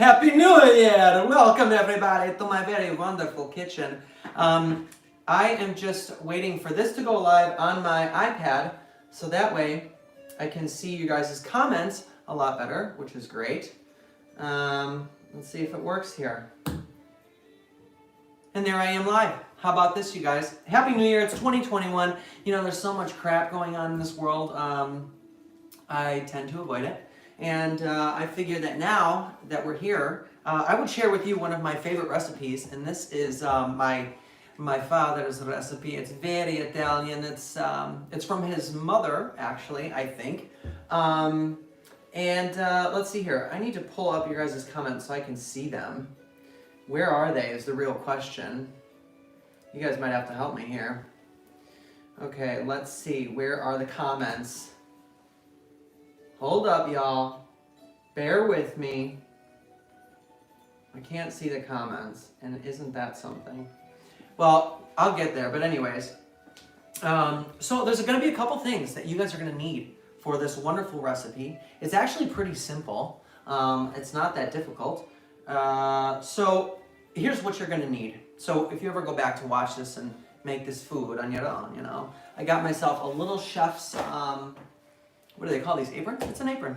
Happy New Year! Welcome everybody to my very wonderful kitchen. I am just waiting for this to go live on my iPad, so that way I can see you guys' comments a lot better, which is great. Let's see if it works here. And there I am live. How about this, you guys? Happy New Year, it's 2021. You know, there's so much crap going on in this world. I tend to avoid it. And I figured that now that we're here, I would share with you one of my favorite recipes. And this is my father's recipe. It's very Italian. It's from his mother, actually, I think. Let's see here. I need to pull up your guys' comments so I can see them. Where are they is the real question. You guys might have to help me here. Okay, let's see. Where are the comments? Hold up, y'all. Bear with me. I can't see the comments, and isn't that something? Well, I'll get there, but anyways. So there's going to be a couple things that you guys are going to need for this wonderful recipe. It's actually pretty simple. It's not that difficult. So here's what you're going to need. So if you ever go back to watch this and make this food on your own, you know, I got myself a little chef's, what do they call these, aprons? It's an apron.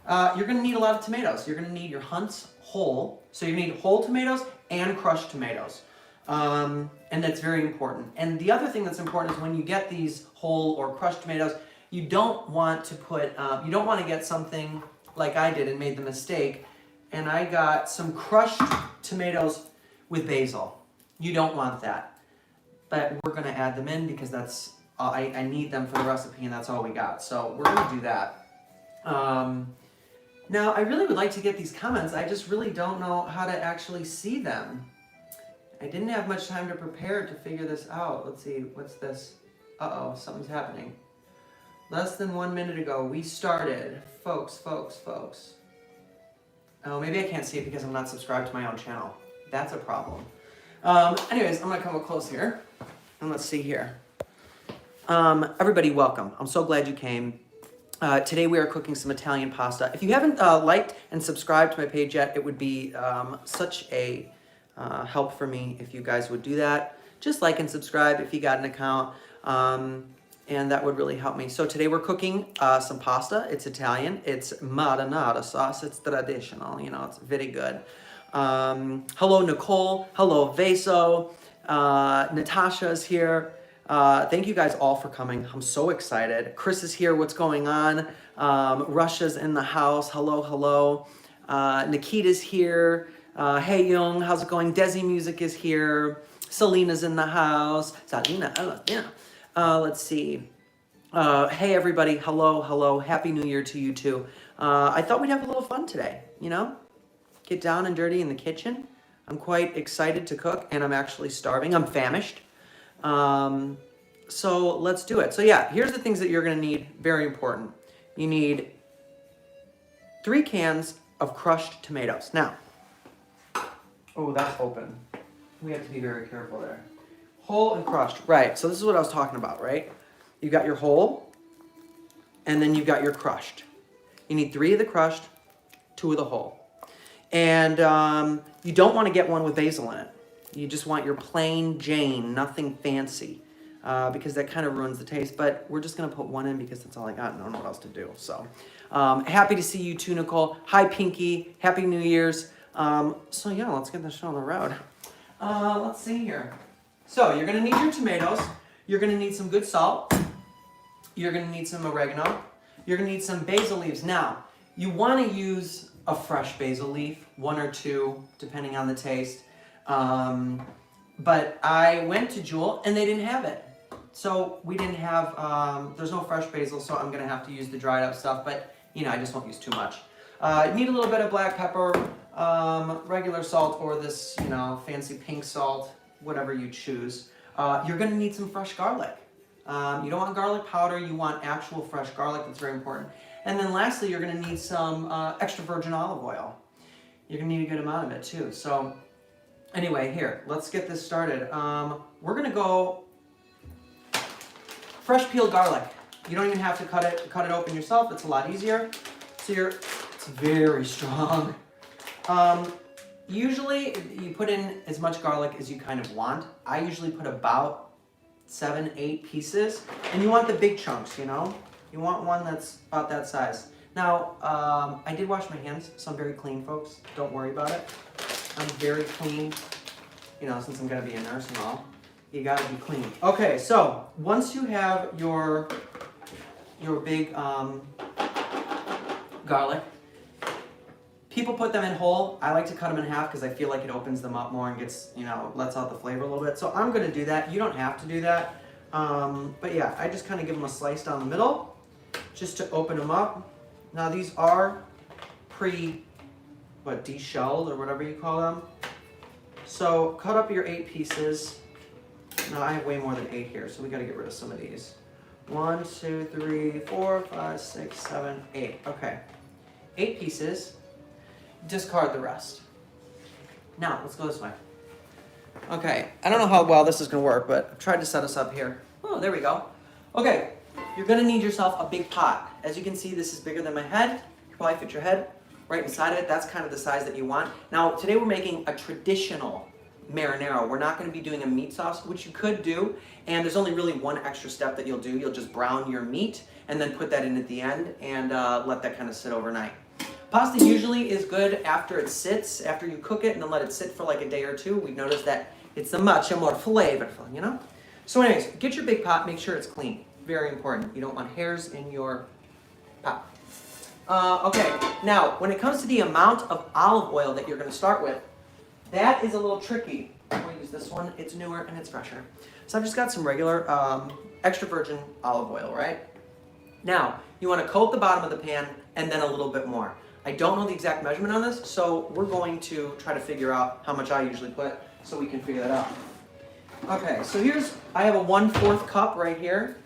You're going to need a lot of tomatoes. You're going to need your Hunt's whole. So you need whole tomatoes and crushed tomatoes. And that's very important. And the other thing that's important is when you get these whole or crushed tomatoes, you don't want to put, you don't want to get something like I did and made the mistake. And I got some crushed tomatoes with basil. You don't want that. But we're going to add them in because that's, I need them for the recipe and that's all we got. So we're going to do that. Now, I really would like to get these comments. I just really don't know how to actually see them. I didn't have much time to prepare to figure this out. Let's see, what's this? Uh-oh, something's happening. Less than 1 minute ago, we started. Folks. Oh, maybe I can't see it because I'm not subscribed to my own channel. That's a problem. Anyways, I'm going to come up close here. And let's see here. Everybody, welcome. I'm so glad you came. Today we are cooking some Italian pasta. If you haven't liked and subscribed to my page yet, it would be such a help for me if you guys would do that. Just like and subscribe if you got an account. And that would really help me. So today we're cooking some pasta. It's Italian. It's marinara sauce. It's traditional. You know, it's very good. Hello, Nicole. Hello, Veso. Natasha is here. Thank you guys all for coming. I'm so excited. Chris is here. What's going on? Russia's in the house. Hello. Nikita's here. Hey, Young. How's it going? Desi Music is here. Selena's in the house. Selena. Let's see. Hey, everybody. Hello. Happy New Year to you, too. I thought we'd have a little fun today, you know? Get down and dirty in the kitchen. I'm quite excited to cook, and I'm actually starving. I'm famished. So let's do it. So yeah, here's the things that you're going to need. Very important. You need 3 cans of crushed tomatoes. Now, oh, that's open. We have to be very careful there. Whole and crushed. Right. So this is what I was talking about, right? You got your whole, and then you've got your crushed. You need 3 of the crushed, 2 of the whole. And you don't want to get one with basil in it. You just want your plain Jane, nothing fancy, because that kind of ruins the taste. But we're just going to put 1 in because that's all I got and I don't know what else to do. So happy to see you too, Nicole. Hi, Pinky. Happy New Year's. So yeah, let's get this show on the road. Let's see here. So you're going to need your tomatoes. You're going to need some good salt. You're going to need some oregano. You're going to need some basil leaves. Now, you want to use a fresh basil leaf, 1 or 2, depending on the taste. But I went to Jewel and they didn't have it. So we didn't have, there's no fresh basil, so I'm going to have to use the dried up stuff. But, you know, I just won't use too much. Need a little bit of black pepper, regular salt, or this, you know, fancy pink salt, whatever you choose. You're going to need some fresh garlic. You don't want garlic powder, you want actual fresh garlic. That's very important. And then lastly, you're going to need some extra virgin olive oil. You're going to need a good amount of it too. So anyway, here, let's get this started. We're going to go fresh peeled garlic. You don't even have to cut it open yourself. It's a lot easier. So it's very strong. Usually you put in as much garlic as you kind of want. I usually put about 7, 8 pieces. And you want the big chunks, you know? You want one that's about that size. Now, I did wash my hands, so I'm very clean, folks. Don't worry about it. I'm very clean, you know, since I'm gonna be a nurse and all. You gotta be clean. Okay, so once you have your big garlic, people put them in whole. I like to cut them in half because I feel like it opens them up more and gets, you know, lets out the flavor a little bit. So I'm gonna do that. You don't have to do that. But yeah, I just kind of give them a slice down the middle just to open them up. Now these are de-shelled or whatever you call them. So cut up your 8 pieces. Now I have way more than 8 here, so we got to get rid of some of these. 1, 2, 3, 4, 5, 6, 7, 8. Okay, 8 pieces. Discard the rest. Now let's go this way. Okay, I don't know how well this is going to work, but I've tried to set us up here. Oh, there we go. Okay, you're going to need yourself a big pot. As you can see, this is bigger than my head. You probably fit your head right inside of it. That's kind of the size that you want. Now, today we're making a traditional marinara. We're not going to be doing a meat sauce, which you could do, and there's only really one extra step that you'll do. You'll just brown your meat and then put that in at the end and let that kind of sit overnight. Pasta usually is good after it sits, after you cook it and then let it sit for like a day or two. We've noticed that it's much more flavorful, you know? So anyways, get your big pot, make sure it's clean. Very important. You don't want hairs in your pot. Okay, now when it comes to the amount of olive oil that you're going to start with, that is a little tricky. I'm going to use this one. It's newer and it's fresher. So I've just got some regular extra virgin olive oil, right? Now, you want to coat the bottom of the pan and then a little bit more. I don't know the exact measurement on this, so we're going to try to figure out how much I usually put so we can figure that out. Okay, so I have a 1/4 cup right here,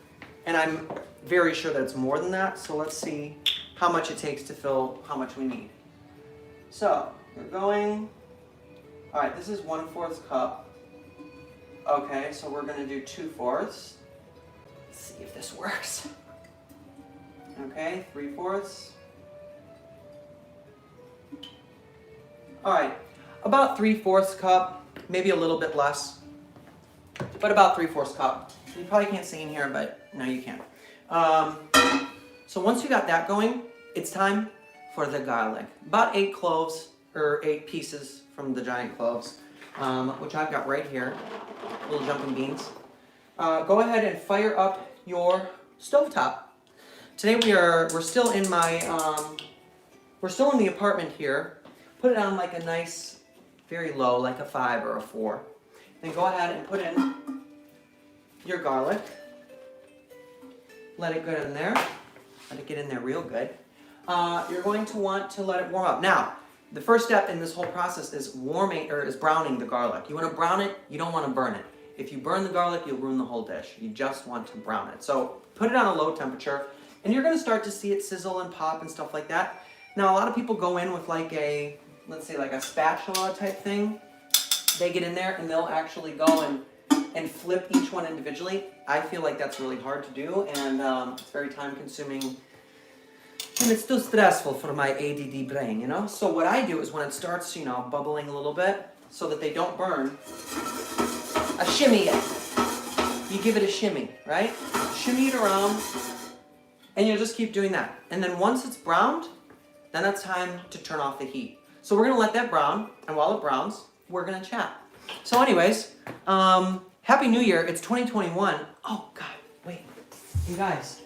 and I'm very sure that it's more than that, so let's see how much it takes to fill how much we need. So, we're going, all right, this is 1/4 cup. Okay, so we're gonna do 2/4. Let's see if this works. Okay, 3/4. All right, about 3/4 cup, maybe a little bit less, but about 3/4 cup. You probably can't see in here, but no, you can. So once you got that going, it's time for the garlic. About 8 cloves, or 8 pieces from the giant cloves, which I've got right here, little jumping beans. Go ahead and fire up your stovetop. Today we're still in we're still in the apartment here. Put it on like a nice, very low, like a 5 or a 4. Then go ahead and put in your garlic. Let it get in there. Let it get in there real good. You're going to want to let it warm up. Now, the first step in this whole process is browning the garlic. You want to brown it, you don't want to burn it. If you burn the garlic, you'll ruin the whole dish. You just want to brown it. So put it on a low temperature, and you're going to start to see it sizzle and pop and stuff like that. Now, a lot of people go in with like let's say like a spatula type thing. They get in there and they'll actually go and flip each one individually. I feel like that's really hard to do, and it's very time consuming, and it's still stressful for my ADD brain, you know? So what I do is when it starts, you know, bubbling a little bit so that they don't burn, I shimmy it. You give it a shimmy, right? Shimmy it around, and you'll just keep doing that. And then once it's browned, then it's time to turn off the heat. So we're gonna let that brown, and while it browns, we're gonna chat. So anyways, Happy New Year, it's 2021. Oh God, wait, you guys.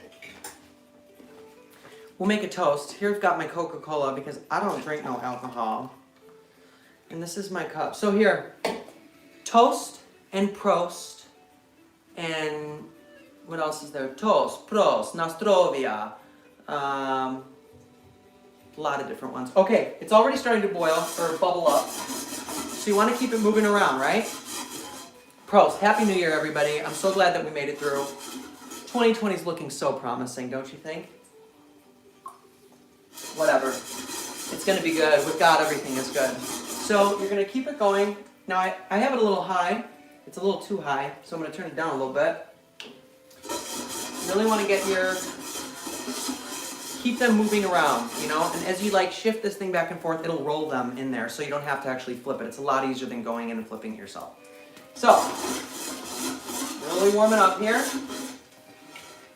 We'll make a toast. Here I've got my Coca-Cola because I don't drink no alcohol. And this is my cup. So here, toast and prost, and what else is there? Toast, prost, nastrovia, a lot of different ones. Okay, it's already starting to boil or bubble up. So you want to keep it moving around, right? Prost. Happy New Year, everybody. I'm so glad that we made it through. 2020 is looking so promising, don't you think? Whatever. It's going to be good. With God, everything is good. So you're going to keep it going. Now, I have it a little high. It's a little too high, so I'm going to turn it down a little bit. You really want to get your keep them moving around, you know, and as you like shift this thing back and forth, it'll roll them in there, so you don't have to actually flip it. It's a lot easier than going in and flipping it yourself. So, really warming up here.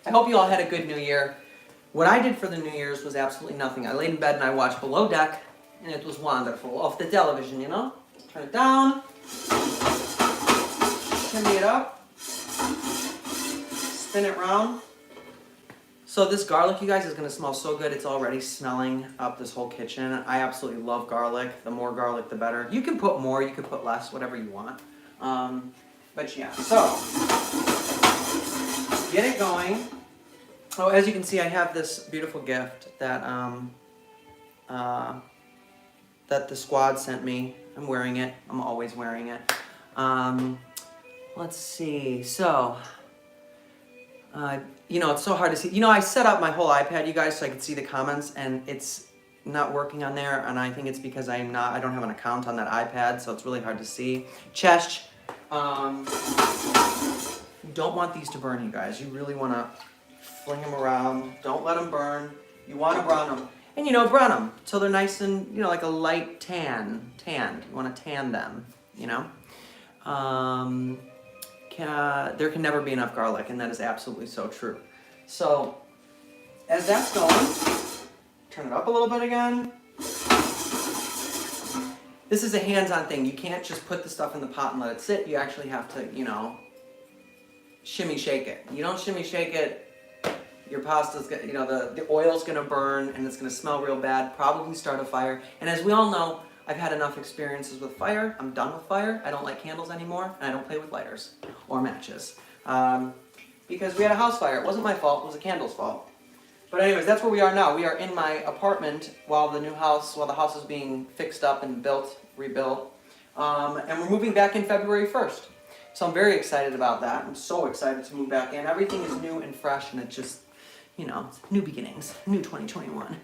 I hope you all had a good New Year. What I did for the New Year's was absolutely nothing. I laid in bed and I watched Below Deck, and it was wonderful. Off the television, you know? Turn it down, shimmy it up, spin it around. So this garlic, you guys, is going to smell so good. It's already smelling up this whole kitchen. I absolutely love garlic. The more garlic, the better. You can put more, you can put less, whatever you want. But yeah, so get it going. Oh, as you can see, I have this beautiful gift that that the squad sent me. I'm wearing it. I'm always wearing it. Let's see. So, you know, it's so hard to see. You know, I set up my whole iPad, you guys, so I could see the comments, and it's not working on there, and I think it's because I don't have an account on that iPad, so it's really hard to see. Chest. You don't want these to burn, you guys. You really want to fling them around. Don't let them burn. You want to brown them. And, you know, brown them till they're nice and, you know, like a light tanned. You want to tan them, you know. There can never be enough garlic, and that is absolutely so true. So, as that's going, turn it up a little bit again. This is a hands-on thing. You can't just put the stuff in the pot and let it sit. You actually have to, you know, shimmy shake it. You don't shimmy shake it, your pasta's gonna, you know, the oil's gonna burn and it's gonna smell real bad, probably start a fire. And as we all know, I've had enough experiences with fire. I'm done with fire. I don't like candles anymore, and I don't play with lighters or matches. Because we had a house fire. It wasn't my fault, it was a candle's fault. But anyways, that's where we are now. We are in my apartment while the house is being fixed up and rebuilt. And we're moving back in February 1st. So I'm very excited about that. I'm so excited to move back in. Everything is new and fresh, and it just, you know, new beginnings, new 2021.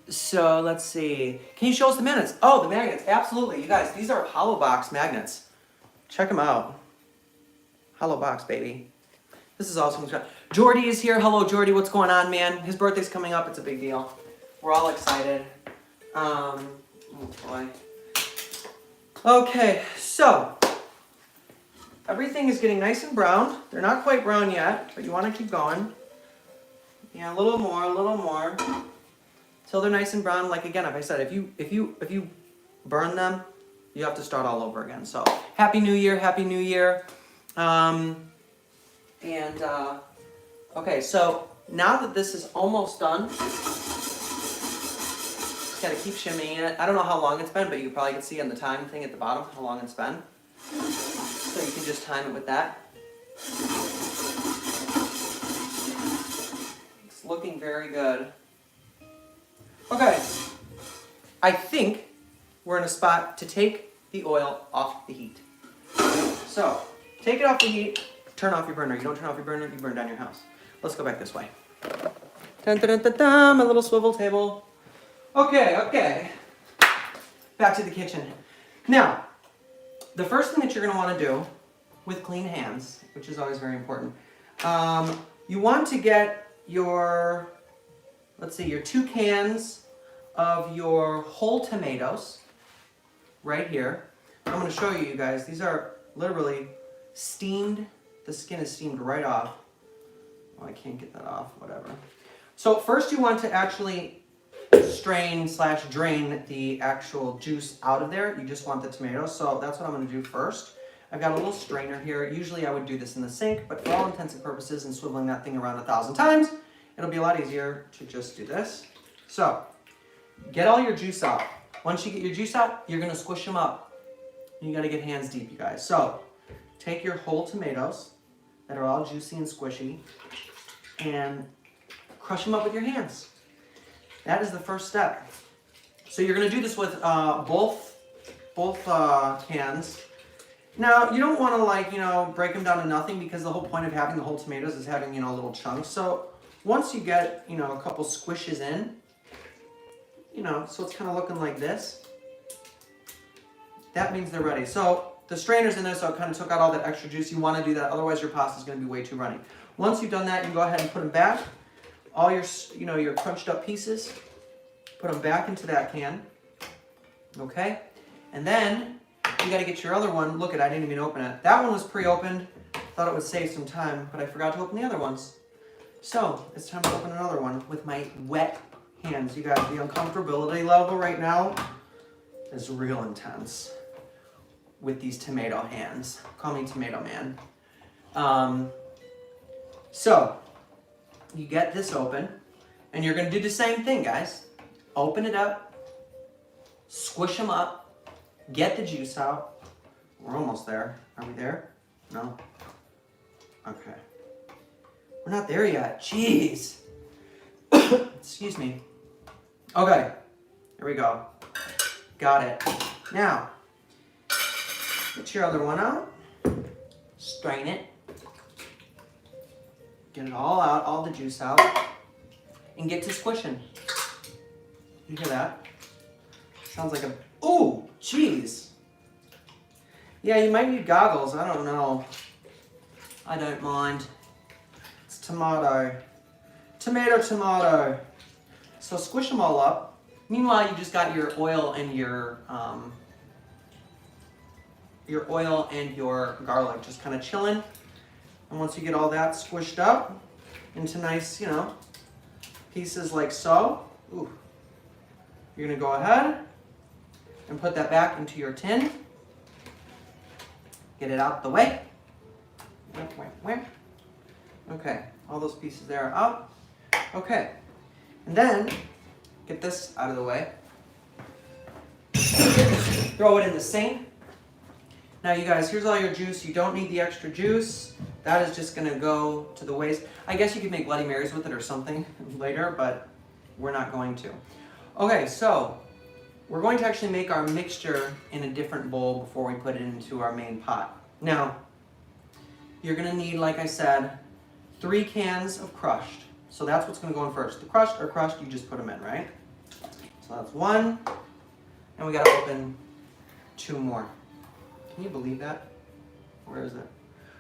So let's see. Can you show us the magnets? Oh, the magnets, absolutely. You guys, these are hollow box magnets. Check them out. Hollow box, baby. This is awesome. Jordy is here. Hello, Jordy. What's going on, man? His birthday's coming up. It's a big deal. We're all excited. Oh, boy. Okay, so everything is getting nice and brown. They're not quite brown yet, but you want to keep going. Yeah, a little more. Till they're nice and brown. Like again, like I said, if you burn them, you have to start all over again. So Happy New Year. Okay, so now that this is almost done, just gotta keep shimmying it. I don't know how long it's been, but you probably can see on the time thing at the bottom how long it's been. So you can just time it with that. It's looking very good. Okay, I think we're in a spot to take the oil off the heat. So, take it off the heat, turn off your burner. You don't turn off your burner, you burn down your house. Let's go back this way. Dun, dun, dun, dun, dun, my little swivel table. Okay. Back to the kitchen. Now, the first thing that you're going to want to do with clean hands, which is always very important, you want to get your, let's see, your 2 cans of your whole tomatoes right here. I'm going to show you guys. These are literally steamed. The skin is steamed right off. Oh, I can't get that off, whatever. So first you want to actually strain/drain the actual juice out of there. You just want the tomatoes. So that's what I'm going to do first. I've got a little strainer here. Usually I would do this in the sink, but for all intents and purposes and swiveling that thing around 1,000 times, it'll be a lot easier to just do this. So, get all your juice out. Once you get your juice out, you're going to squish them up. You got to get hands deep, you guys. So, take your whole tomatoes that are all juicy and squishy and crush them up with your hands. That is the first step. So you're going to do this with both cans. Now, you don't want to break them down to nothing, because the whole point of having the whole tomatoes is having, little chunks. So once you get, a couple squishes in, so it's kind of looking like this, that means they're ready. So the strainer's in there, so it kind of took out all that extra juice. You want to do that, otherwise your pasta's going to be way too runny. Once you've done that, you can go ahead and put them back. all your, your crunched up pieces. Put them back into that can. Okay? And then you got to get your other one. Look, I didn't even open it. That one was pre-opened. Thought it would save some time, but I forgot to open the other ones. So it's time to open another one with my wet hands. You guys, the uncomfortability level right now is real intense with these tomato hands. Call me Tomato Man. So you get this open, and you're going to do the same thing, guys. Open it up, squish them up, get the juice out. We're almost there. Are we there? No? Okay. We're not there yet. Jeez. Excuse me. Okay. Here we go. Got it. Now, get your other one out. Strain it. Get it all out, all the juice out. And get to squishing. You hear that? Sounds like a... Ooh, jeez. Yeah, you might need goggles. I don't know. I don't mind. It's tomato. Tomato. So squish them all up. Meanwhile, you just got your oil and your garlic just kind of chilling. And once you get all that squished up into nice, pieces like so, ooh, you're gonna go ahead and put that back into your tin. Get it out the way. Okay, all those pieces there are out. Okay, and then get this out of the way. Throw it in the sink. Now you guys, here's all your juice. You don't need the extra juice. That is just gonna go to the waste. I guess you could make Bloody Marys with it or something later, but we're not going to. Okay, so we're going to actually make our mixture in a different bowl before we put it into our main pot. Now, you're gonna need, like I said, 3 cans of crushed. So that's what's gonna go in first. The crushed or crushed, you just put them in, right? So that's 1, and we gotta open 2 more. Can you believe that? Where is it?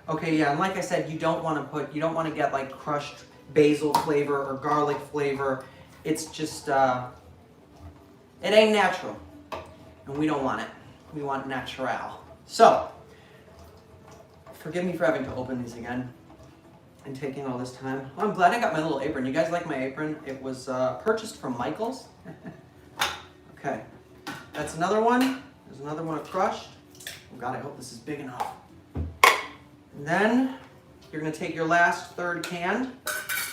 Okay, yeah, and like I said, you don't want to get like crushed basil flavor or garlic flavor. It's just, it ain't natural. And we don't want it. We want natural. So, forgive me for having to open these again and taking all this time. Well, I'm glad I got my little apron. You guys like my apron? It was purchased from Michael's. Okay, that's another one. There's another one of crushed. Oh God, I hope this is big enough. And then you're going to take your last 3rd can,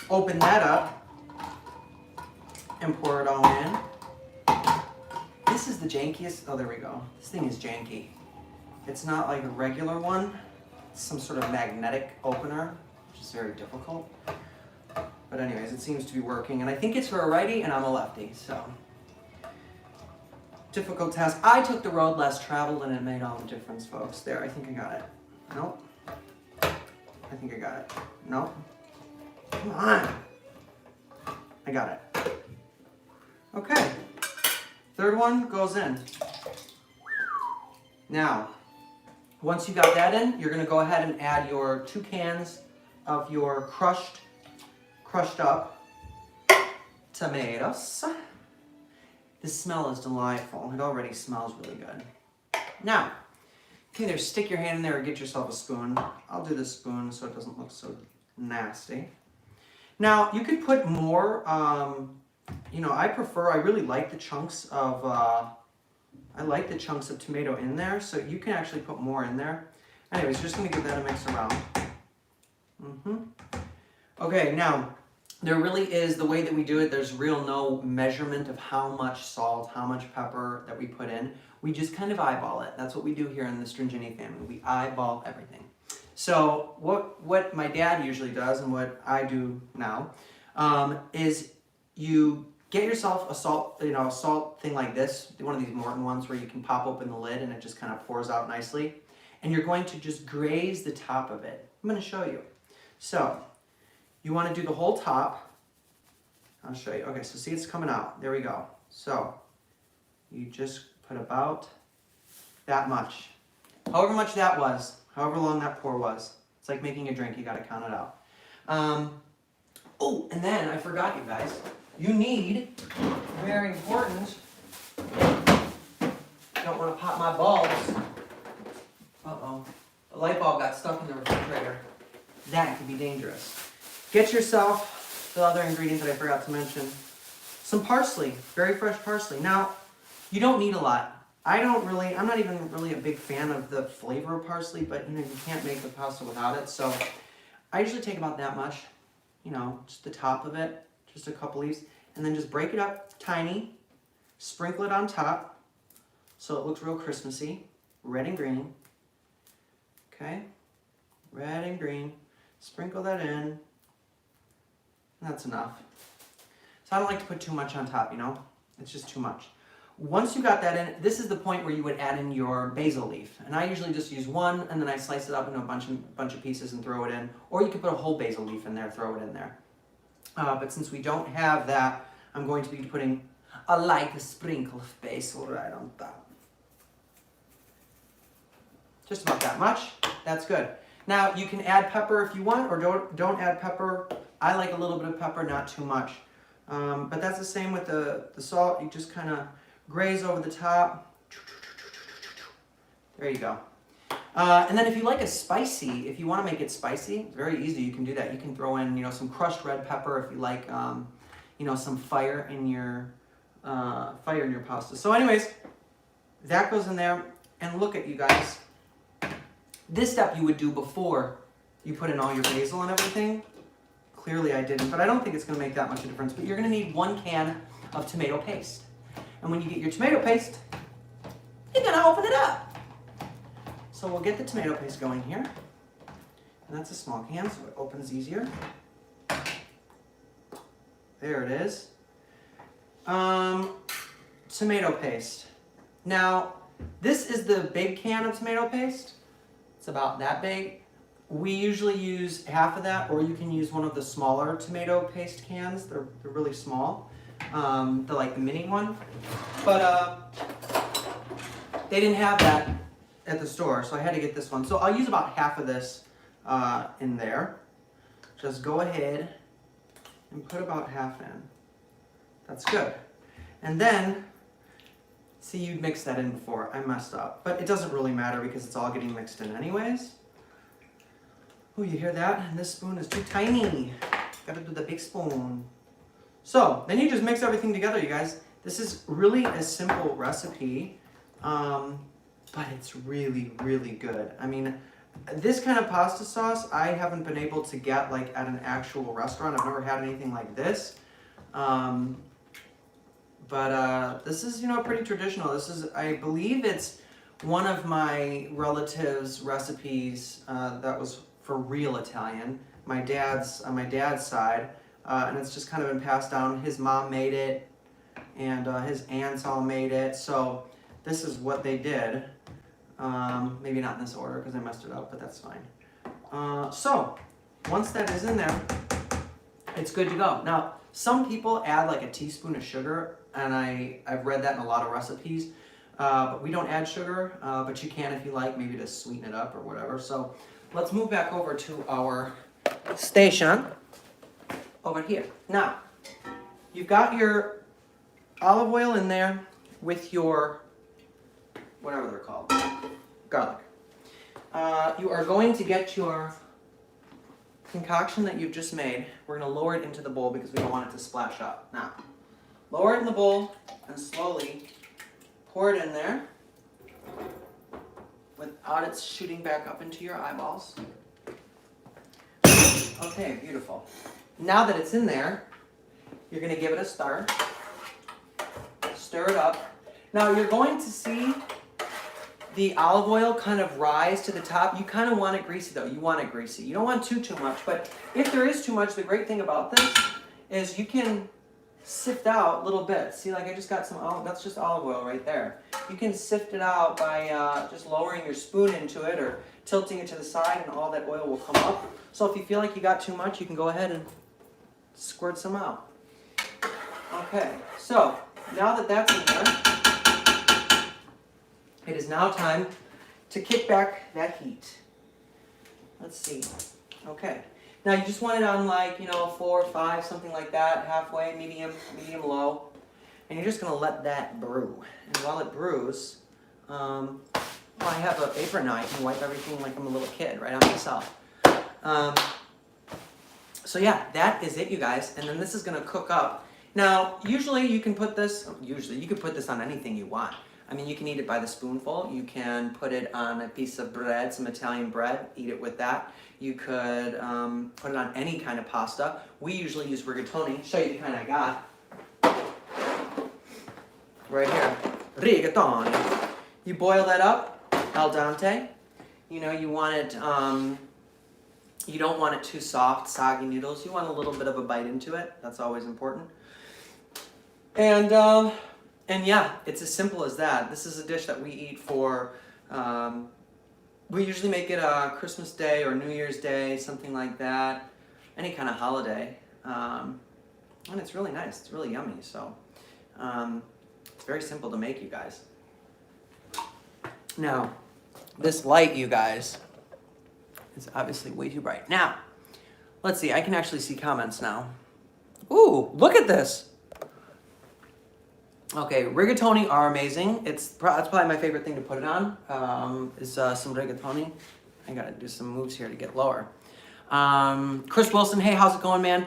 open that up, and pour it all in. This is the jankiest. Oh, there we go. This thing is janky. It's not like a regular one. It's some sort of magnetic opener, which is very difficult. But anyways, it seems to be working. And I think it's for a righty, and I'm a lefty, so. Difficult task. I took the road less traveled, and it made all the difference, folks. There, I think I got it. Nope. I think I got it. Nope. Come on. I got it. Okay. 3rd one goes in. Now, once you got that in, you're going to go ahead and add your 2 cans of your crushed up tomatoes. The smell is delightful. It already smells really good. Now, you can either stick your hand in there or get yourself a spoon. I'll do the spoon so it doesn't look so nasty. Now, you could put more, I really like the chunks of, tomato in there, so you can actually put more in there. Anyways, just gonna give that a mix around. Okay, now, there really is, the way that we do it, there's no measurement of how much salt, how much pepper that we put in. We just kind of eyeball it. That's what we do here in the Stringini family. We eyeball everything. So what my dad usually does and what I do now is you get yourself a salt thing like this, one of these Morton ones where you can pop open the lid and it just kind of pours out nicely. And you're going to just graze the top of it. I'm going to show you. So you want to do the whole top. I'll show you. Okay, so see, it's coming out. There we go. So you just put about that much. However much that was, however long that pour was. It's like making a drink, you got to count it out. Oh, and then I forgot, you guys. You need, very important, don't want to pop my bulbs. Uh-oh. The light bulb got stuck in the refrigerator. That could be dangerous. Get yourself the other ingredient that I forgot to mention. Some parsley, very fresh parsley. Now, you don't need a lot. I'm not even really a big fan of the flavor of parsley, but you can't make the pasta without it. So I usually take about that much, just the top of it, just a couple leaves, and then just break it up tiny, sprinkle it on top so it looks real Christmassy, red and green. Okay, red and green, sprinkle that in. That's enough. So I don't like to put too much on top, it's just too much. Once you got that in, this is the point where you would add in your basil leaf. And I usually just use one, and then I slice it up into a bunch of pieces and throw it in. Or you could put a whole basil leaf in there, throw it in there. But since we don't have that, I'm going to be putting a sprinkle of basil right on top. Just about that much. That's good. Now, you can add pepper if you want, or don't add pepper. I like a little bit of pepper, not too much. But that's the same with the salt. You just kind of graze over the top. There you go. And then if you like if you want to make it spicy, it's very easy. You can do that. You can throw in, some crushed red pepper if you like, some fire in your pasta. So anyways, that goes in there. And look at you guys. This step you would do before you put in all your basil and everything. Clearly I didn't, but I don't think it's going to make that much of a difference. But you're going to need 1 can of tomato paste. And when you get your tomato paste, you're going to open it up. So we'll get the tomato paste going here. And that's a small can, so it opens easier. There it is. Tomato paste. Now, this is the big can of tomato paste. It's about that big. We usually use half of that, or you can use one of the smaller tomato paste cans. They're really small. They're like the mini one. But they didn't have that at the store, so I had to get this one. So I'll use about half of this in there. Just go ahead and put about half in. That's good. And then, see, you'd mixed that in before. I messed up. But it doesn't really matter because it's all getting mixed in anyways. Oh, you hear that? And this spoon is too tiny. Gotta do the big spoon. So, then you just mix everything together, you guys. This is really a simple recipe, but it's really, really good. I mean, this kind of pasta sauce, I haven't been able to get like at an actual restaurant. I've never had anything like this. But this is, pretty traditional. This is, I believe it's one of my relatives' recipes that was for real Italian. On my dad's side, and it's just kind of been passed down. His mom made it, and his aunts all made it. So this is what they did. Maybe not in this order because I messed it up, but that's fine. So once that is in there, it's good to go. Now, some people add like a teaspoon of sugar, and I've read that in a lot of recipes. But we don't add sugar, but you can if you like, maybe to sweeten it up or whatever. So let's move back over to our station over here. Now, you've got your olive oil in there with your, whatever they're called, garlic. You are going to get your concoction that you've just made. We're going to lower it into the bowl because we don't want it to splash up. Now, lower it in the bowl and slowly pour it in there without it shooting back up into your eyeballs. Okay, beautiful. Now that it's in there, you're going to give it a stir. Stir it up. Now you're going to see the olive oil kind of rise to the top. You kind of want it greasy though. You want it greasy. You don't want too much, but if there is too much, the great thing about this is you can sift out little bits. See, like I just got some olive, that's just olive oil right there. You can sift it out by just lowering your spoon into it or tilting it to the side, and all that oil will come up. So if you feel like you got too much, you can go ahead and squirt some out. Okay, so now that that's in there, it is now time to kick back that heat. Let's see. Okay, Now you just want it on like, 4 or 5, something like that, halfway, medium low. And you're just gonna let that brew. And while it brews, well, I have an apron now. I can wipe everything like I'm a little kid right on myself. So yeah, that is it, you guys. And then this is gonna cook up. Now, usually you can put this on anything you want. I mean, you can eat it by the spoonful. You can put it on a piece of bread, some Italian bread, eat it with that. You could put it on any kind of pasta. We usually use rigatoni. Show you the kind I got. Right here, rigatoni. You boil that up, al dente. You want it, you don't want it too soft, soggy noodles. You want a little bit of a bite into it. That's always important. And yeah, it's as simple as that. This is a dish that we eat for, we usually make it Christmas Day or New Year's Day, something like that. Any kind of holiday. And it's really nice. It's really yummy. So it's very simple to make, you guys. Now, this light, you guys, is obviously way too bright. Now, let's see. I can actually see comments now. Ooh, look at this. Okay, rigatoni are amazing. That's probably my favorite thing to put it on, is some rigatoni. I gotta do some moves here to get lower. Chris Wilson, hey, how's it going, man?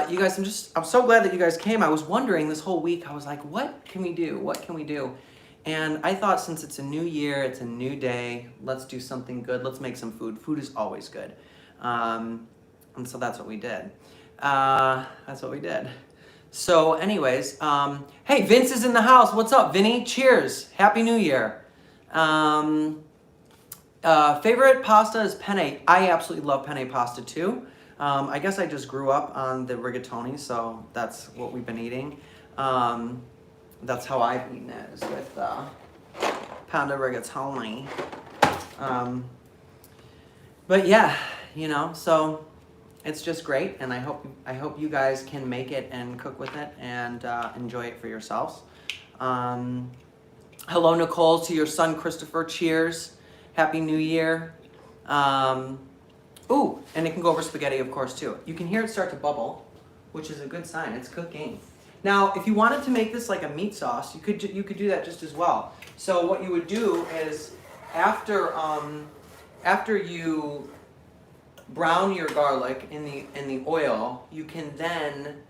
You guys, I'm so glad that you guys came. I was wondering this whole week, I was like, what can we do? What can we do? And I thought, since it's a new year, it's a new day, let's do something good. Let's make some food. Food is always good. And so that's what we did. So anyways, hey, Vince is in the house. What's up, Vinny? Cheers. Happy New Year. Favorite pasta is penne. I absolutely love penne pasta too. I guess I just grew up on the rigatoni, so that's what we've been eating. That's how I've eaten it, is with panda rigatoni. But yeah, so it's just great, and I hope you guys can make it and cook with it and enjoy it for yourselves. Hello, Nicole, to your son Christopher. Cheers. Happy New Year. Ooh, and it can go over spaghetti, of course, too. You can hear it start to bubble, which is a good sign. It's cooking. Now, if you wanted to make this like a meat sauce, you could do that just as well. So what you would do is, after you brown your garlic in the oil, you can then,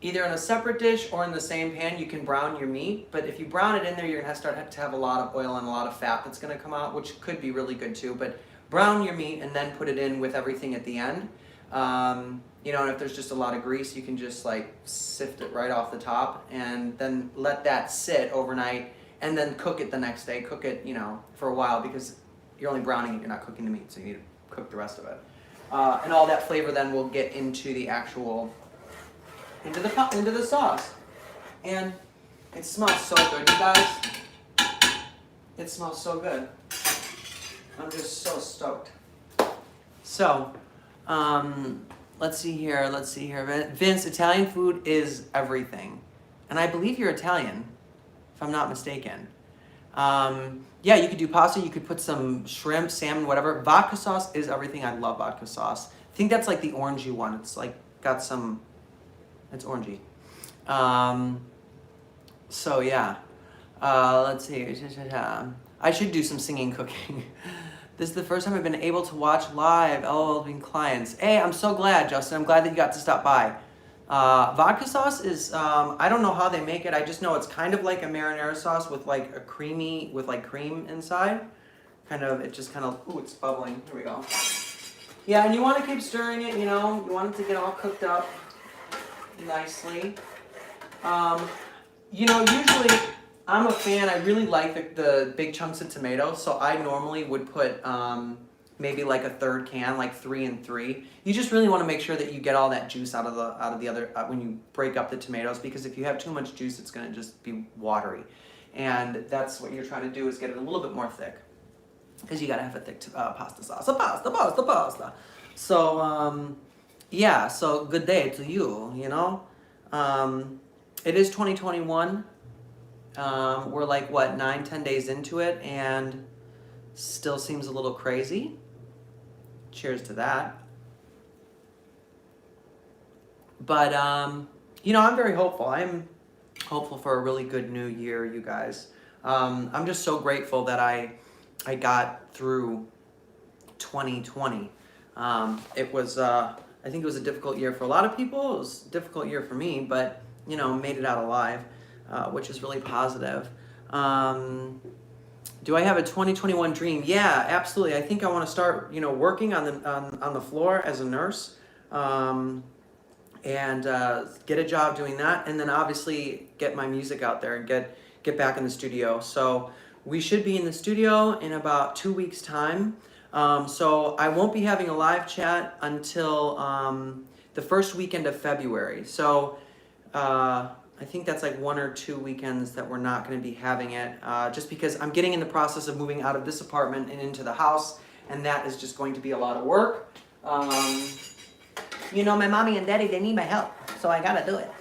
either in a separate dish or in the same pan, you can brown your meat. But if you brown it in there, you're gonna start to have a lot of oil and a lot of fat that's gonna come out, which could be really good too. But brown your meat and then put it in with everything at the end. And if there's just a lot of grease, you can just like sift it right off the top, and then let that sit overnight, and then cook it the next day. Cook it, for a while, because you're only browning it, you're not cooking the meat, so you need to cook the rest of it. And all that flavor then will get into the into the sauce. And it smells so good, you guys. It smells so good. I'm just so stoked. So, let's see here. Vince, Italian food is everything. And I believe you're Italian, if I'm not mistaken. Yeah, you could do pasta. You could put some shrimp, salmon, whatever. Vodka sauce is everything. I love vodka sauce. I think that's like the orangey one. It's like got some, it's orangey. So yeah. Let's see. I should do some singing cooking. This is the first time I've been able to watch live. LOL being clients. Hey, I'm so glad, Justin. I'm glad that you got to stop by. Vodka sauce is, I don't know how they make it. I just know it's kind of like a marinara sauce with like a creamy, with like cream inside. Ooh, it's bubbling. Here we go. Yeah, and you want to keep stirring it, you want it to get all cooked up nicely. Usually I'm a fan. I really like the big chunks of tomatoes, so I normally would put maybe like a third can, like 3 and 3. You just really want to make sure that you get all that juice out of the other when you break up the tomatoes, because if you have too much juice, it's going to just be watery, and that's what you're trying to do, is get it a little bit more thick, because you got to have a thick pasta sauce. Pasta. So yeah. So good day to you. It is 2021. We're like, 9-10 days into it, and still seems a little crazy. Cheers to that. But, you know, I'm very hopeful. I'm hopeful for a really good new year, you guys. I'm just so grateful that I got through 2020. It was, I think it was a difficult year for a lot of people. It was a difficult year for me, but, you know, made it out alive, which is really positive. Do I have a 2021 dream? Yeah, absolutely. I think I want to start, you know, working on the floor as a nurse, and get a job doing that, and then obviously get my music out there and get back in the studio. So we should be in the studio in about 2 weeks' time. So I won't be having a live chat until the first weekend of February. So I think that's like 1 or 2 weekends that we're not going to be having it, just because I'm getting in the process of moving out of this apartment and into the house, and that is just going to be a lot of work. You know, my mommy and daddy, they need my help, so I gotta do it.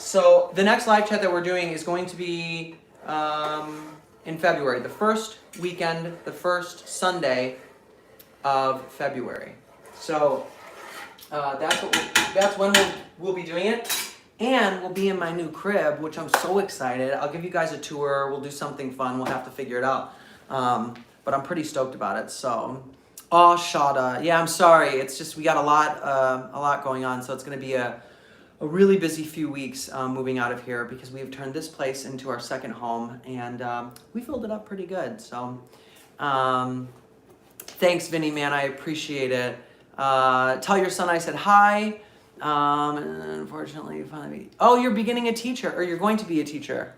So the next live chat that we're doing is going to be in February, the first weekend, the first Sunday of February. So that's when we'll be doing it. And we'll be in my new crib, which I'm so excited. I'll give you guys a tour. We'll do something fun. We'll have to figure it out. But I'm pretty stoked about it. So, oh, Shada. Yeah, I'm sorry. It's just we got a lot going on. So it's going to be a really busy few weeks moving out of here, because we've turned this place into our second home, and we filled it up pretty good. So, thanks, Vinny, man. I appreciate it. Tell your son I said hi. And unfortunately, finally, oh, you're beginning a teacher, or you're going to be a teacher.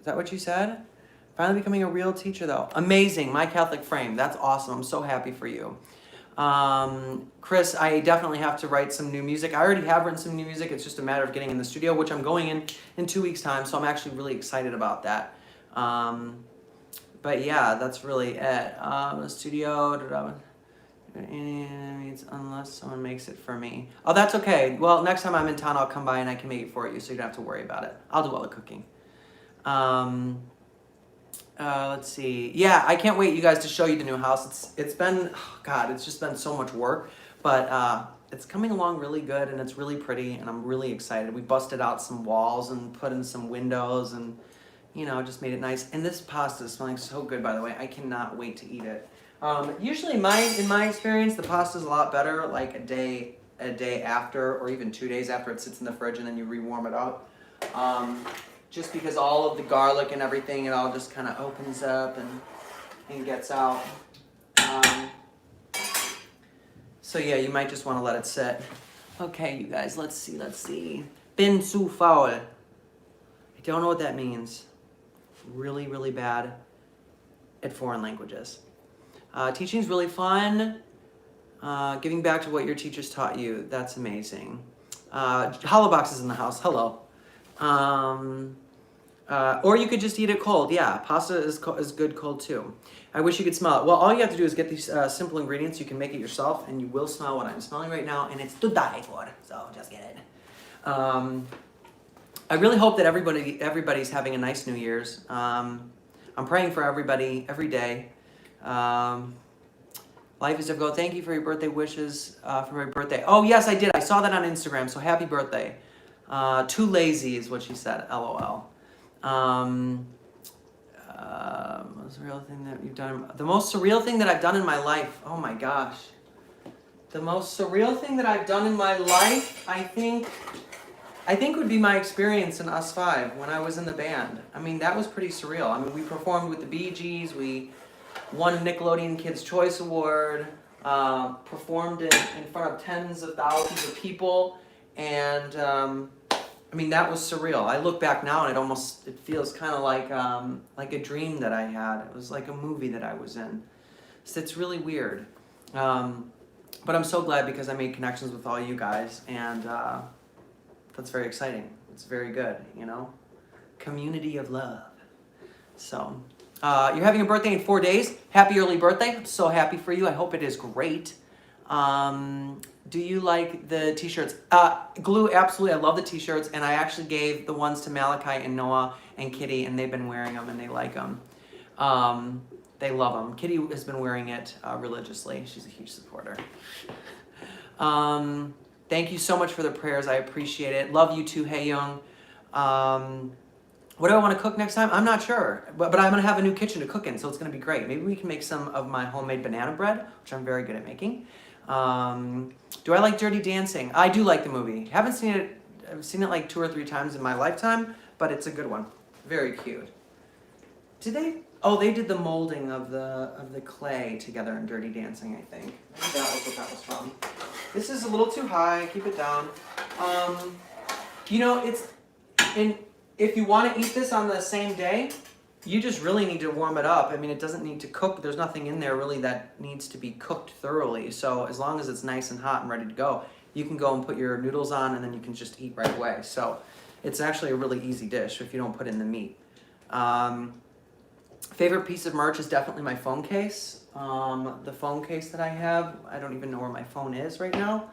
Is that what you said? Finally becoming a real teacher, though. Amazing. My Catholic Frame. That's awesome. I'm so happy for you. Chris, I definitely have to write some new music. I already have written some new music. It's just a matter of getting in the studio, which I'm going in 2 weeks' time. So I'm actually really excited about that. But yeah, that's really it. The studio. Unless someone makes it for me. Oh, that's okay. Well, next time I'm in town, I'll come by and I can make it for you, so you don't have to worry about it. I'll do all the cooking. Let's see. Yeah, I can't wait, you guys, to show you the new house. It's been, oh God, it's just been so much work, but it's coming along really good, and it's really pretty, and I'm really excited. We busted out some walls and put in some windows, and you know, just made it nice. And this pasta is smelling so good, by the way. I cannot wait to eat it. Usually, in my experience, the pasta is a lot better like a day after, or even 2 days after it sits in the fridge, and then you rewarm it up. Just because all of the garlic and everything, it all just kind of opens up and gets out. So yeah, you might just want to let it sit. Okay, you guys, let's see. Bin zu faul. I don't know what that means. Really, really bad at foreign languages. Teaching is really fun. Giving back to what your teachers taught you. That's amazing. Hollowbox is in the house. Hello. Or you could just eat it cold. Yeah, pasta is good cold too. I wish you could smell it. Well, all you have to do is get these simple ingredients. You can make it yourself, and you will smell what I'm smelling right now, and it's to die for. So just get it. I really hope that everybody's having a nice New Year's. I'm praying for everybody every day. Life is difficult. Thank you for your birthday wishes for my birthday. Oh, yes, I did. I saw that on Instagram, so happy birthday. Too lazy is what she said, LOL. Most surreal thing that you've done. The most surreal thing that I've done in my life. Oh, my gosh. The most surreal thing that I've done in my life, I think would be my experience in Us 5 when I was in the band. I mean, that was pretty surreal. I mean, we performed with the Bee Gees. We won a Nickelodeon Kids' Choice Award, performed in front of tens of thousands of people, and I mean, that was surreal. I look back now and it feels kind of like a dream that I had. It was like a movie that I was in. So it's really weird. But I'm so glad because I made connections with all you guys, and that's very exciting. It's very good, you know? Community of love. So, you're having a birthday in 4 days. Happy early birthday. I'm so happy for you. I hope it is great. Do you like the t-shirts? Glue, absolutely. I love the t-shirts, and I actually gave the ones to Malachi and Noah and Kitty, and they've been wearing them, and they like them. They love them. Kitty has been wearing it religiously. She's a huge supporter. Thank you so much for the prayers. I appreciate it. Love you too, Hey Young. What do I want to cook next time? I'm not sure, but I'm going to have a new kitchen to cook in, so it's going to be great. Maybe we can make some of my homemade banana bread, which I'm very good at making. Do I like Dirty Dancing? I do like the movie. Haven't seen it. I've seen it like 2 or 3 times in my lifetime, but it's a good one. Very cute. Did they? Oh, they did the molding of the clay together in Dirty Dancing, I think. I think that was what that was from. This is a little too high. Keep it down. You know, if you want to eat this on the same day, you just really need to warm it up. I mean, it doesn't need to cook. There's nothing in there really that needs to be cooked thoroughly. So as long as it's nice and hot and ready to go, you can go and put your noodles on and then you can just eat right away. So it's actually a really easy dish if you don't put in the meat. Favorite piece of merch is definitely my phone case. The phone case that I have, I don't even know where my phone is right now.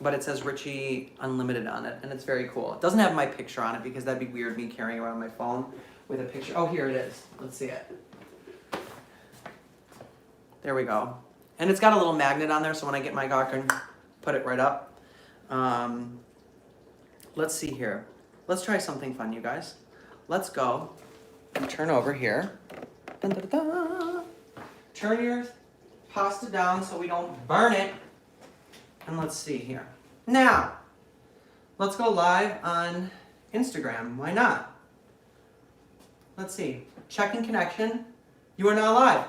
But it says Richie Unlimited on it, and it's very cool. It doesn't have my picture on it because that'd be weird me carrying around my phone with a picture. Oh, here it is. Let's see it. There we go. And it's got a little magnet on there, so when I get my car, I can put it right up. Let's see here. Let's try something fun, you guys. Let's go and turn over here. Dun, dun, dun, dun. Turn your pasta down so we don't burn it. And let's see here. Now, let's go live on Instagram. Why not? Let's see. Checking connection. You are now live.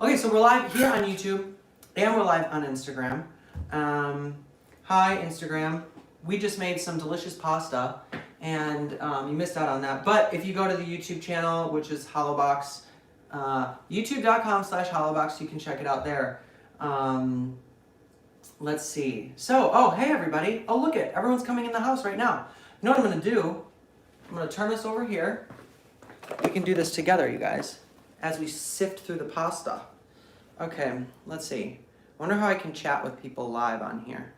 Okay, so we're live here on YouTube, and we're live on Instagram. Hi, Instagram. We just made some delicious pasta, and you missed out on that. But if you go to the YouTube channel, which is Hollowbox, youtube.com/Hollowbox, you can check it out there. Let's see. So, oh, hey everybody. Oh, look it. Everyone's coming in the house right now. You know what I'm going to do? I'm going to turn this over here. We can do this together, you guys, as we sift through the pasta. Okay, let's see. I wonder how I can chat with people live on here.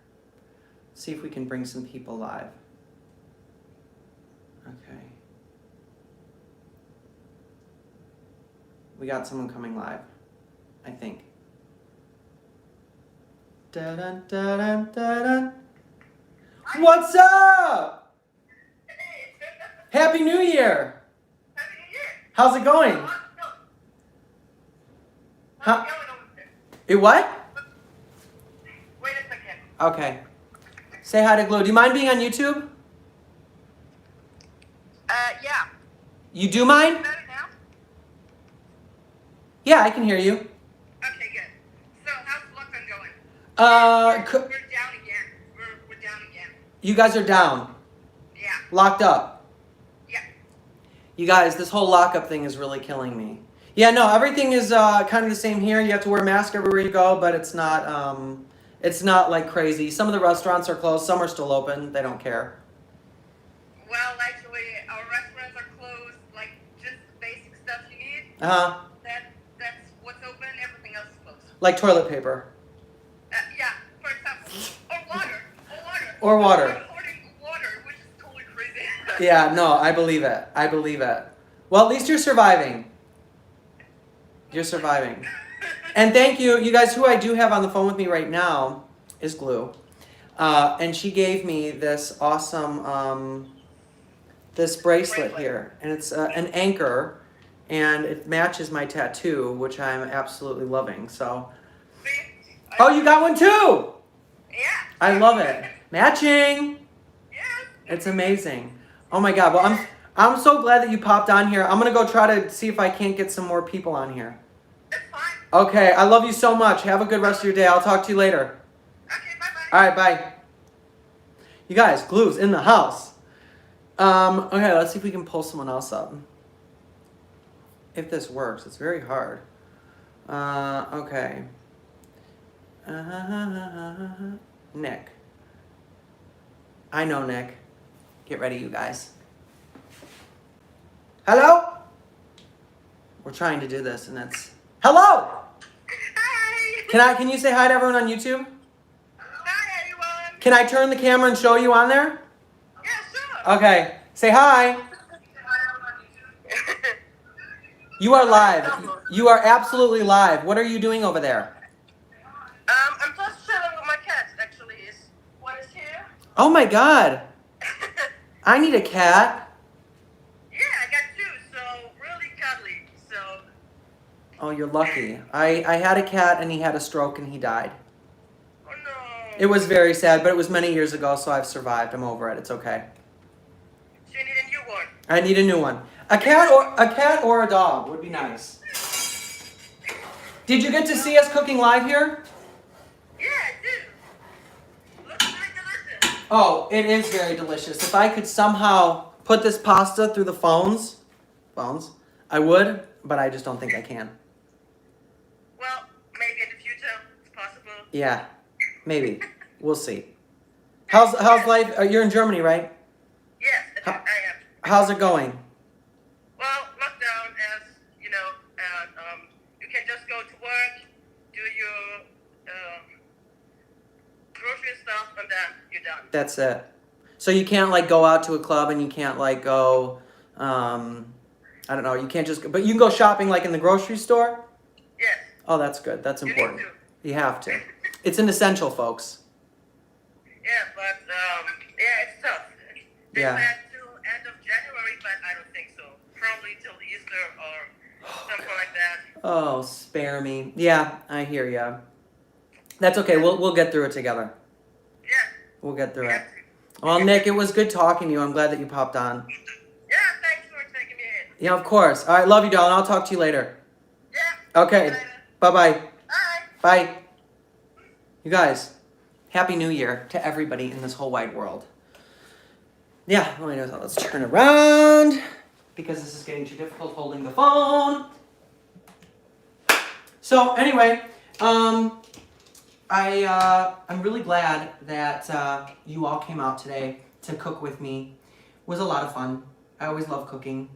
See if we can bring some people live. Okay. We got someone coming live, I think. Da-dun, da-dun, da-dun. What's up? Happy New Year! Happy New Year! How's it going? Huh? It what? Wait a second. Okay. Say hi to Glue. Do you mind being on YouTube? Yeah. You do mind? Better now? Yeah, I can hear you. Okay, good. So, how's Luckman going? We're down again. We're down again. You guys are down. Yeah. Locked up. Yeah. You guys, this whole lockup thing is really killing me. Yeah, no, everything is kind of the same here. You have to wear a mask everywhere you go, but it's not like crazy. Some of the restaurants are closed. Some are still open. They don't care. Well, actually, our restaurants are closed. Like, just basic stuff you need. Uh-huh. That's what's open. Everything else is closed. Like toilet paper. Yeah, for example. Or water. Or water. I'm hoarding water, which is totally crazy. Yeah, no, I believe it. I believe it. Well, at least you're surviving. You're surviving. And thank you. You guys, who I do have on the phone with me right now is Glue. And she gave me this awesome, this bracelet here. And it's an anchor. And it matches my tattoo, which I'm absolutely loving. So. Oh, you got one too! Yeah. I love it. Matching! Yes. It's amazing. Oh my God. Well, I'm so glad that you popped on here. I'm going to go try to see if I can't get some more people on here. It's fine. Okay. I love you so much. Have a good rest of your day. I'll talk to you later. Okay, bye-bye. All right. Bye. You guys, Glue's in the house. Okay. Let's see if we can pull someone else up. If this works. It's very hard. Okay. Nick. I know Nick. Get ready, you guys. Hello? We're trying to do this, and it's... Hello! Hi! Can you say hi to everyone on YouTube? Hi, everyone! Can I turn the camera and show you on there? Yeah, sure! Okay. Say hi. You are live. You are absolutely live. What are you doing over there? I'm just chilling with my cat, actually. Oh my God. I need a cat. Yeah, I got two, so really cuddly. So. Oh, you're lucky. I had a cat and he had a stroke and he died. Oh no. It was very sad, but it was many years ago, so I've survived. I'm over it. It's okay. So you need a new one. I need a new one. A cat or a dog would be nice. Did you get to see us cooking live here? Yeah, I did. Looks very delicious. Oh, it is very delicious. If I could somehow put this pasta through the phones, I would, but I just don't think I can. Well, maybe in the future it's possible. Yeah, maybe. We'll see. How's life? You're in Germany, right? Yes, I am. How's it going? Well, lockdown, as you know, and you can just go to work, do your grocery stuff, and then you're done. That's it. So you can't like go out to a club and you can't like go, I don't know, you can't just, but you can go shopping like in the grocery store? Yes. Oh, that's good. That's important. You need to. You have to. It's an essential, folks. Yeah, but yeah, it's tough. They Yeah. said till end of January, but I don't think so. Probably till Easter or something like that. Oh, spare me. Yeah, I hear ya. That's okay. We'll get through it together. Yeah. We'll get through Yeah. it. Well, Nick, it was good talking to you. I'm glad that you popped on. Yeah, thanks for taking me in. Yeah, of course. All right, love you, darling. I'll talk to you later. Yeah. Okay. Later. Bye-bye. Bye. Bye. You guys, Happy New Year to everybody in this whole wide world. Yeah, let's turn around because this is getting too difficult holding the phone. So anyway, I'm really glad that you all came out today to cook with me. It was a lot of fun. I always love cooking.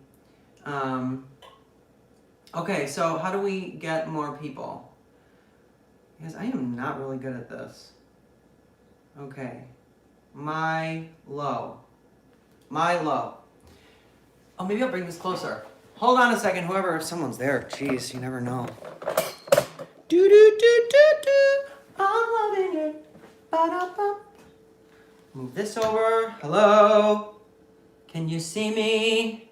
Okay, so how do we get more people? Because I am not really good at this. Okay. Milo. Oh, maybe I'll bring this closer. Hold on a second, whoever, if someone's there. Jeez, you never know. Do. I'm loving it. Ba-da-ba. Move this over. Hello. Can you see me?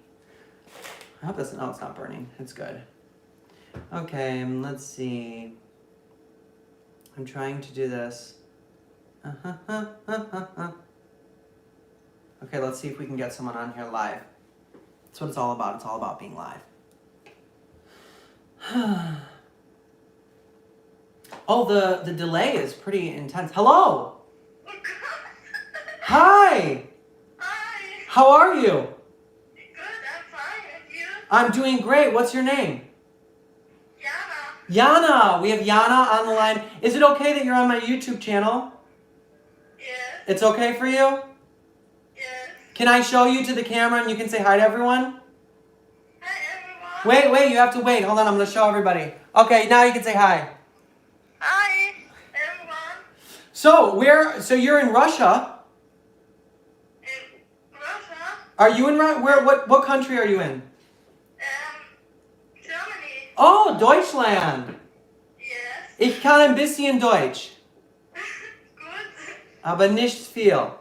I hope that's, no, it's not burning. It's good. Okay, let's see. I'm trying to do this. Okay, let's see if we can get someone on here live. That's what it's all about. It's all about being live. Oh, the delay is pretty intense. Hello! Oh, God. Hi! Hi. How are you? Good, I'm fine. And you? I'm doing great. What's your name? Yana. Yana! We have Yana on the line. Is it okay that you're on my YouTube channel? Yes. It's okay for you? Yes. Can I show you to the camera and you can say hi to everyone? Hi, everyone. Wait, you have to wait. Hold on, I'm going to show everybody. Okay, now you can say hi. Hi, everyone. So you're in Russia. In Russia. Are you in what country are you in? Germany. Oh, Deutschland. Yes. Ich kann ein bisschen Deutsch, Gut. aber nicht viel.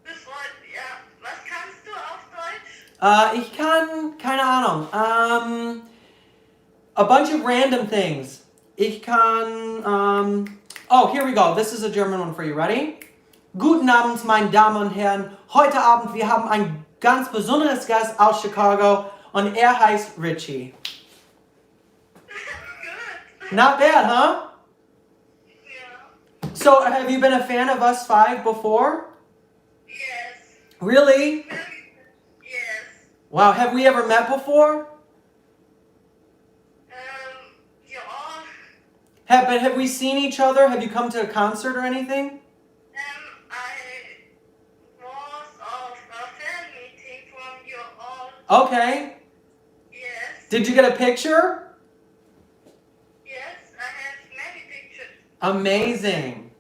Das Wort, ja. Was kannst du auf Deutsch? Ich kann, keine Ahnung, a bunch of random things. Ich kann, oh, here we go. This is a German one for you. Ready? Guten Abend, meine Damen und Herren. Heute Abend, wir haben ein ganz besonderes Gast aus Chicago und heißt Richie. Good. Not bad, huh? Yeah. So, have you been a fan of us five before? Yes. Really? Yes. Wow, have we ever met before? Yeah. Have we seen each other? Have you come to a concert or anything? I was of a fan meeting from your all. Okay. Yes. Did you get a picture? Yes, I have many pictures. Amazing.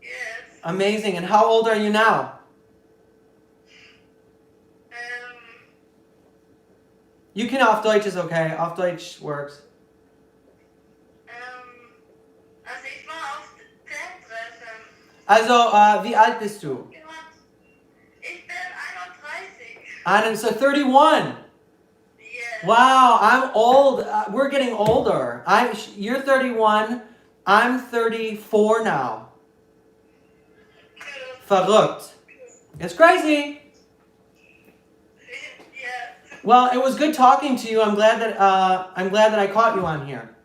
Yes. Amazing. And how old are you now? You can auf Deutsch is okay. Auf Deutsch works. Also ich war auf 10 Treffen. Also, wie alt bist du? Ich bin 31. So 31. Yeah. Wow, I'm old. We're getting older. You're 31. I'm 34 now. Verrückt. It's crazy. Yeah. Well, it was good talking to you. I'm glad that I caught you on here.